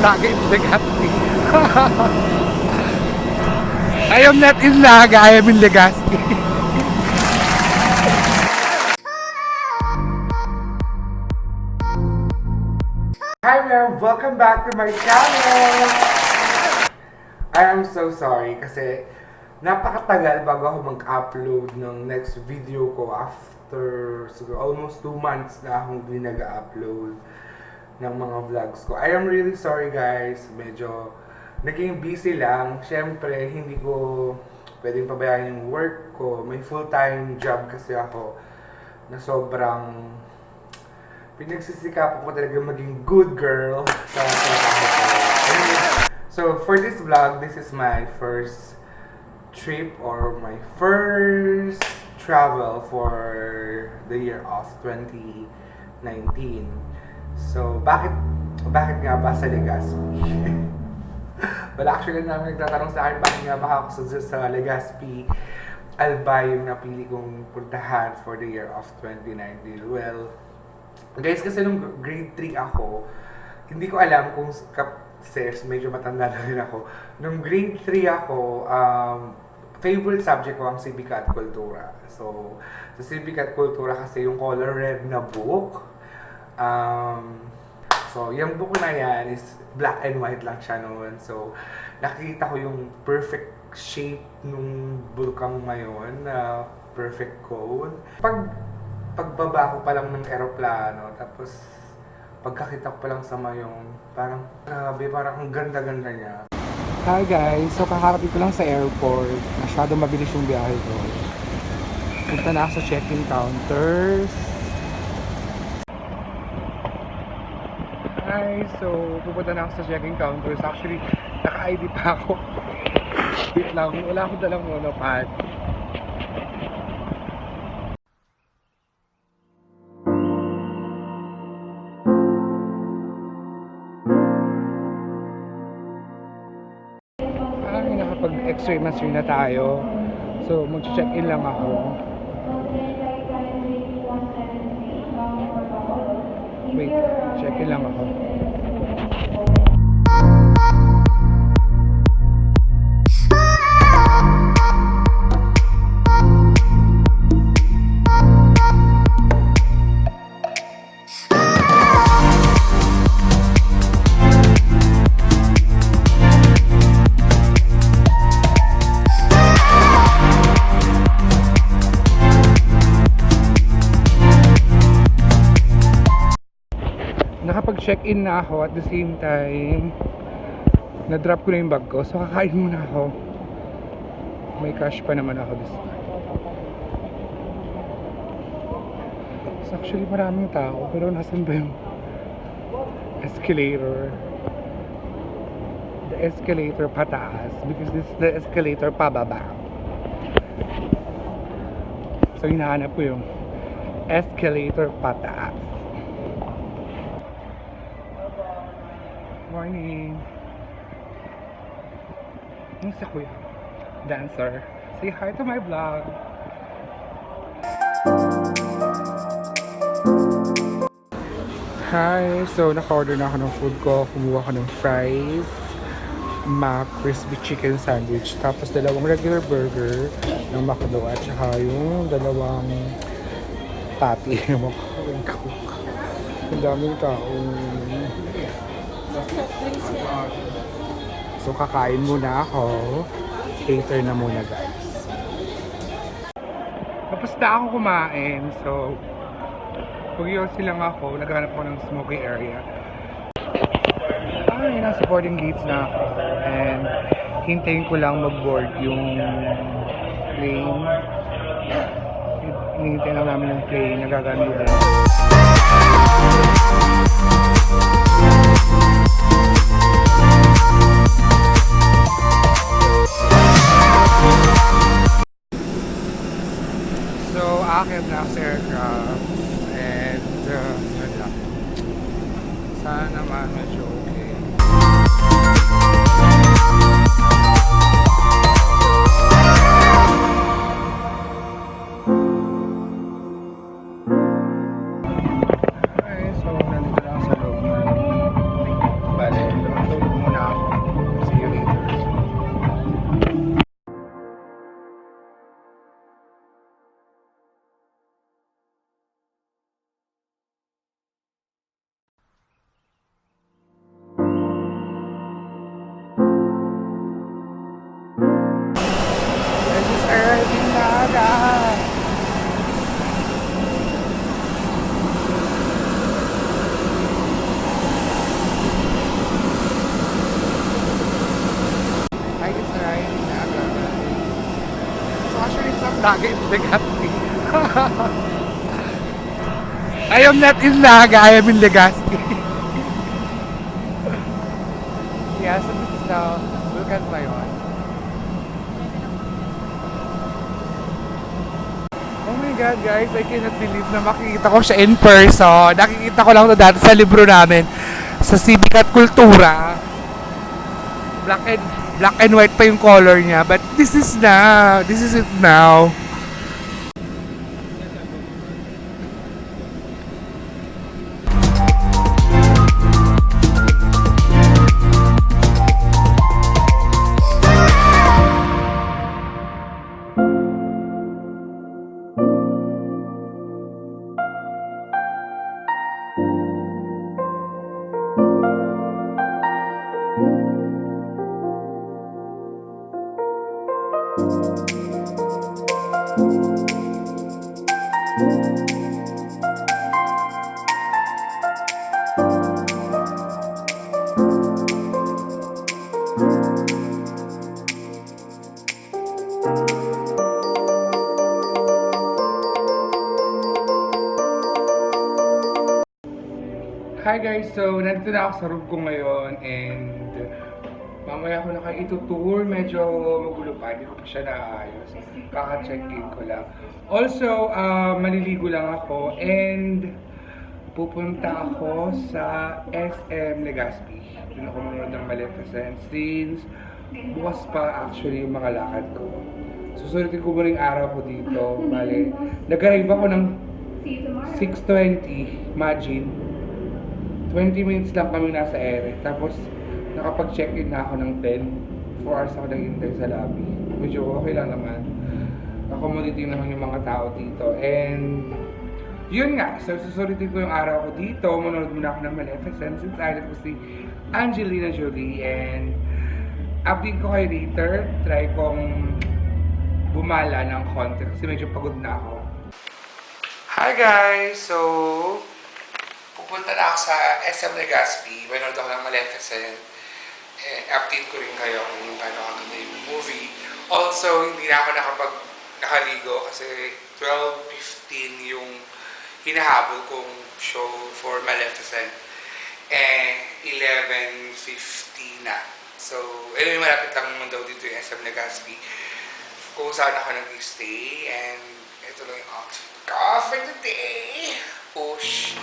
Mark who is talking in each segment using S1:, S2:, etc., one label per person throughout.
S1: Naga in Legazpi. I am not in Naga, I am in Legazpi. Hi ma'am, welcome back to my channel. I am so sorry kasi napakatagal bago ako mag-upload ng next video ko after siguro almost 2 months na akong hindi nag-upload ng mga vlogs ko. I am really sorry guys, medyo naging busy lang. Siyempre, hindi ko pwedeng pabayaan yung work ko. May full-time job kasi ako na sobrang pinagsisikapan ko talaga maging good girl sa trabaho ko. So, for this vlog, this is my first trip or my first travel for the year of 2019. So, bakit nga ba sa Legazpi? Well, actually, namin nagtatanong sa akin, bakit nga ba ako sa Legazpi? Albay yung napili kong puntahan for the year of 2019. Well, guys, kasi nung grade 3 ako, hindi ko alam kung kasi medyo matanda na rin ako. Nung grade 3 ako, favorite subject ko ang Civica at Kultura. So, sa Civica at Kultura kasi yung color red na book. So, yung book na yan is black and white lang siya noon. So, nakikita ko yung perfect shape nung bulkang ngayon, perfect cone. Pagbaba ko pa lang ng eroplano, tapos pagkakita ko pa lang sa mayong, parang grabe, parang ang ganda-ganda niya. Hi guys, so kakarating ko lang sa airport. Masyado mabilis yung biyahe ko. Punta na ako sa check-in counters. Hi, so pupunta na ako sa check-in counters. Actually, naka-ID pa ako. Wait lang, wala akong dalang monopod. X-ray machine na tayo. So, mag-check-in lang ako. Wait, check-in lang ako. Nakapag-check-in na ako at the same time na-drop ko na yung bag ko, so kakain muna ako. May cash pa naman ako this time. So actually maraming tao, pero nasan ba yung escalator? The escalator pataas, because this is the escalator pababa. So hinahanap ko yung escalator pataas. Morning. Yung sa kuya dancer. Say hi to my vlog. Hi. So naka-order na ako ng food ko. Kumuha ko ng fries, mac crispy chicken sandwich, tapos dalawang regular burger ng McDo at saka yung dalawang patty ng Coke. Ang daming tao. So kakain muna ako. Later na muna guys. Tapos na ako kumain. So pag-iossi lang ako. Naghanap ako ng smoky area. Ay, nasa boarding gates na ako. And hintayin ko lang mag-board yung plane. Hinihintay lang namin yung plane. Nagagamit din. Aakit na sa aircraft and yun lang. Sana naman medyo okay. Naga in Legazpi. I am not in Naga, I am in Legazpi. Yeah, so this is now, look at my one. Oh my God, guys, I cannot believe na makikita ko siya in person. Nakikita ko lang ito dati sa libro namin, sa Civic at Kultura. Black and white pa yung color niya, but this is it now. Hi guys, so nandito na ako sa room ko ngayon and mamaya ko na kayo itutour. Medyo magulo pa, hindi ko pa siya naayos. Kaka-check-in ko lang. Also, maliligo lang ako and pupunta ako sa SM Legazpi. Doon ako manonood ng Maleficent since bukas pa actually yung mga lakad ko. Susulitin ko muna yung araw ko dito. Bale, nag-arrive ako ng 6:20, imagine. 20 minutes lang kami nasa ere. Tapos, nakapag-check-in na ako ng 10. 4 hours ako naghihintay sa lobby. Medyo okay lang naman. Accommodating naman yung mga tao dito. And, yun nga. So, susulitin ko yung araw ko dito. Manonood muna ako ng Maleficent since idol ko si Angelina Jolie. And, update ko kayo later. Try kong bumala ng konti kasi medyo pagod na ako. Hi guys! So, pupunta na ako sa SM Legazpi. Manonood ako ng Maleficent. And update ko rin kayo kung paano kaganda yung movie. Also, hindi na ako nakaligo kasi 12:15 yung hinahabol kong show for Maleficent. And 11:50 na. So, anyway, malapit lang naman daw dito yung SM Legazpi. Kung saan ako nag-stay. And ito lang yung outfit ko for today. Push!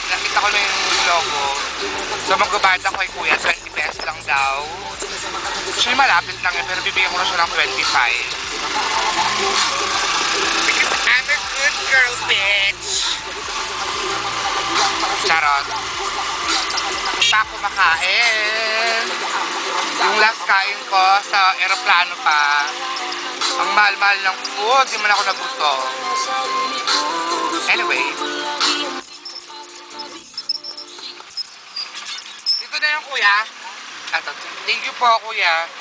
S1: Nakita ko na yung logo. So magbabayad ako kay kuya, 20 pesos lang daw. Actually malapit lang yun, pero bibigyan ko na siya ng 25. Because I'm a good girl, bitch! Charot. Pa ako makain. Yung last kain ko sa aeroplano pa. Ang mahal-mahal ng food, di man ako nagutom. Anyway. Na yung kuya. Thank you po, kuya.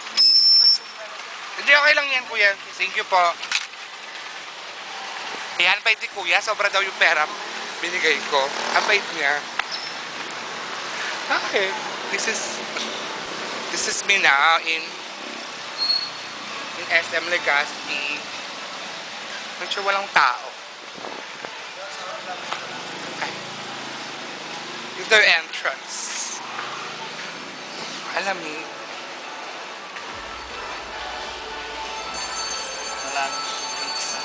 S1: Hindi, okay lang yan, kuya. Thank you po. Ayan, bait ni kuya. Sobra daw yung pera binigay ko. Ang bait niya. Okay. This is me now in SM Legazpi. Medyo walang tao. Okay. It's their entrance. Alamig. Walang space.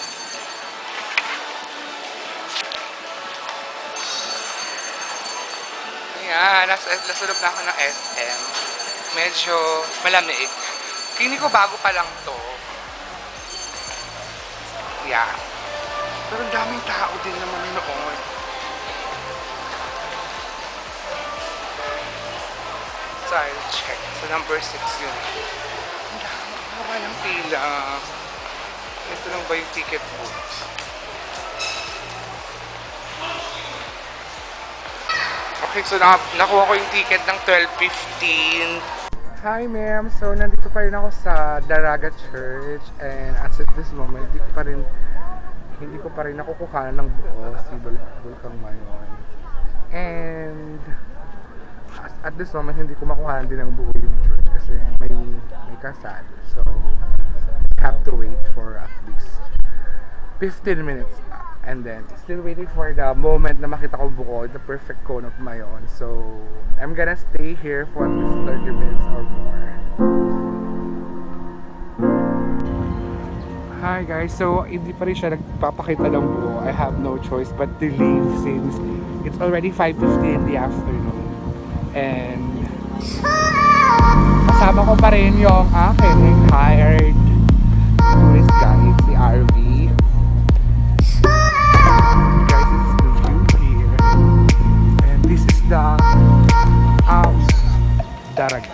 S1: Ayan, nasulog na ako ng SM. Medyo malamig. Feeling ko bago pa lang to. Yeah. Pero ang daming tao din naman noon. file check. So number 6 yun. Ang haba ng pila. Ito lang ba yung ticket booth? Okay, so nakuha ko yung ticket ng 12:15. Hi ma'am, so nandito pa rin ako sa Daraga Church and as at this moment, hindi ko pa rin nakukuha ng buo si Bulkang Mayon. And at this moment, hindi ko makuha din ng buo yung church kasi may kasal. So, I have to wait for at least 15 minutes. And then, still waiting for the moment na makita ko buo, the perfect cone of Mayon. So, I'm gonna stay here for at least 30 minutes or more. Hi guys, so hindi pa rin siya nagpapakita ng buo. I have no choice but to leave since it's already 5:50 in the afternoon. And kasama ko pa rin yung aking hired tourist guide, si RV. Guys, this is the view here. And this is the Daraga.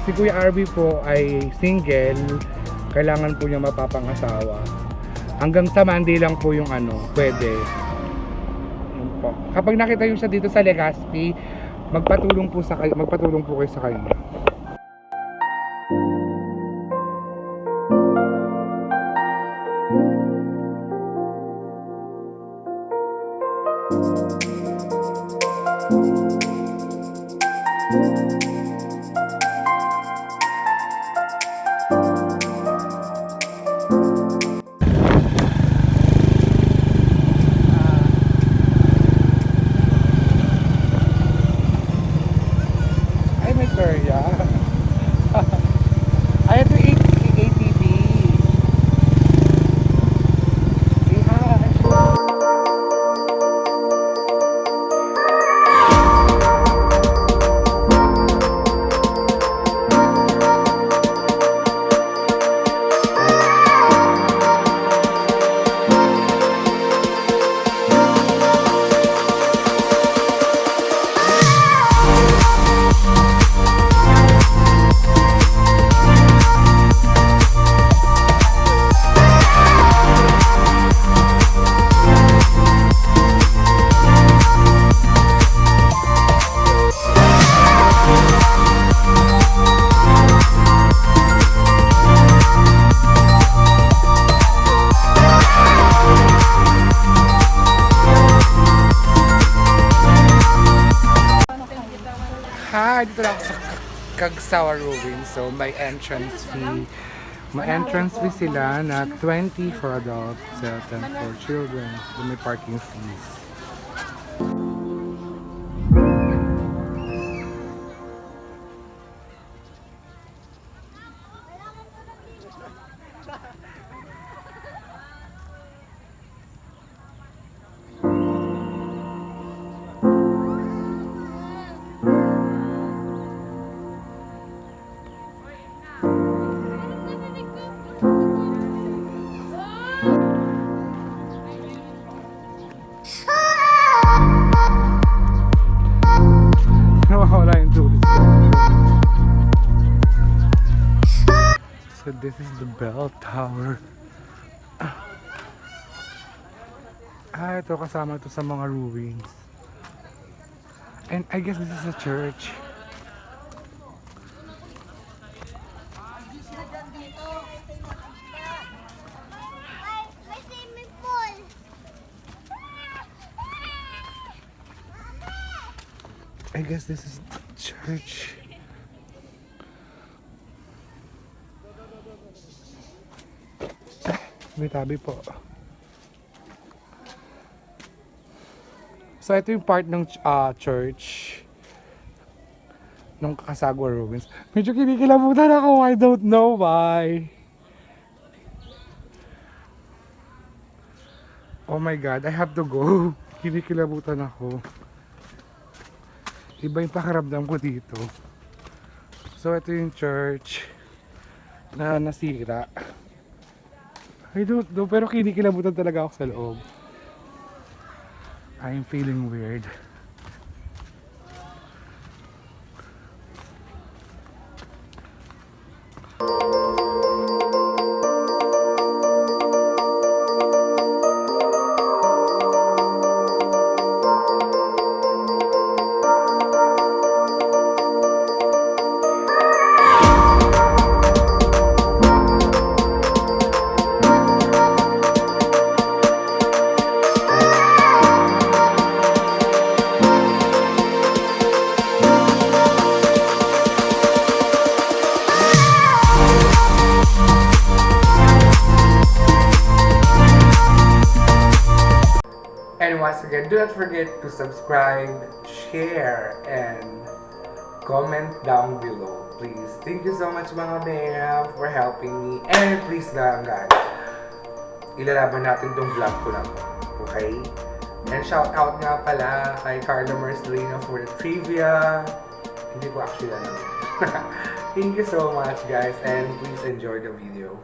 S1: Si Kuya RB po ay single, kailangan po niya mapapangasawa. Hanggang sa Monday lang po yung pwede. Yun po. Kapag nakita niyo siya dito sa Legazpi, magpatulong po kayo sa kanya. Ay, ito yung ATV. Say hi. Hi, dito na ako sa Kagsawa Ruins. So, may entrance fee. May entrance fee sila na 20 for adults, 10 for children. So, may parking fees. So this is the bell tower. Ito kasama ito sa mga ruins. And I guess this is a church. I guess this is the church. May tabi po. So ito yung part ng church ng Kasagwa Ruins. Medyo kinikilabutan ako, I don't know why. Oh my God, I have to go. Kinikilabutan ako. Iba yung pakiramdam ko dito. So, ito yung church na nasira. I don't know, pero kinikilabutan talaga ako sa loob. I'm feeling weird. And once again, do not forget to subscribe, share, and comment down below, please. Thank you so much mga ma'am for helping me. And please lang guys, ilalaban natin tong vlog ko lang. Okay? And shout out nga pala kay Carla Marcelino for the trivia. Hindi ko actually alam. Thank you so much guys, and please enjoy the video.